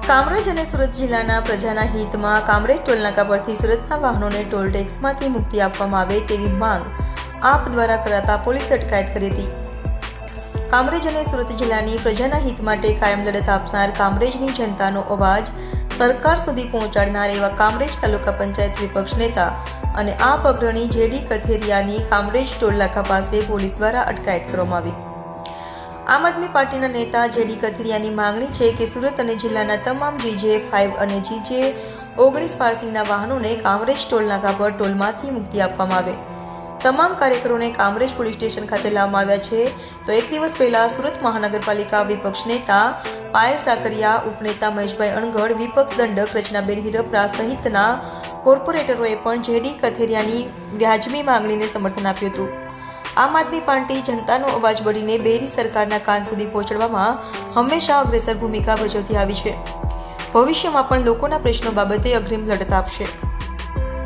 કામરેજ અને સુરત જિલ્લાના પ્રજાના હિતમાં કામરેજ ટોલનાકા પરથી સુરતના વાહનોને ટોલ ટેક્સમાંથી મુક્તિ આપવામાં આવે તેવી માંગ આપ દ્વારા કરાતા પોલીસે અટકાયત કરી હતી. કામરેજ અને સુરત જિલ્લાની પ્રજાના હિત માટે કાયમ લડત આપનાર કામરેજની જનતાનો અવાજ સરકાર સુધી પહોંચાડનાર એવા કામરેજ તાલુકા પંચાયત વિપક્ષ નેતા અને આપ અગ્રણી જેડી કથેરિયાની કામરેજ ટોલનાકા પાસે પોલીસ દ્વારા અટકાયત કરવામાં આવી. આમ આદમી પાર્ટીના નેતા જેડી કથિરિયાની માંગણી છે કે સુરત અને જિલ્લાના તમામ GJ5 અને GJ19 પાર્સિંગના વાહનોને કામરેજ ટોલનાકા પર ટોલમાંથી મુક્તિ આપવામાં આવે. તમામ કાર્યકરોને કામરેજ પોલીસ સ્ટેશન ખાતે લાવવામાં આવ્યા છે. તો એક દિવસ પહેલા સુરત મહાનગરપાલિકા વિપક્ષ નેતા પાયલ સાકરિયા, ઉપનેતા મહેશભાઈ અણગઢ, વિપક્ષ દંડક રચનાબેન હિરપરા સહિતના કોર્પોરેટરોએ પણ જેડી કથિરિયાની વ્યાજબી માંગણીને સમર્થન આપ્યું હતું. આમ આદમી પાર્ટી જનતાનો અવાજ બનીને બેરી સરકારના કાન સુધી પહોંચાડવામાં હંમેશા અગ્રેસર ભૂમિકા ભજવતી આવી છે. ભવિષ્યમાં પણ લોકોના પ્રશ્નો બાબતે અગ્રીમ લડત આપશે.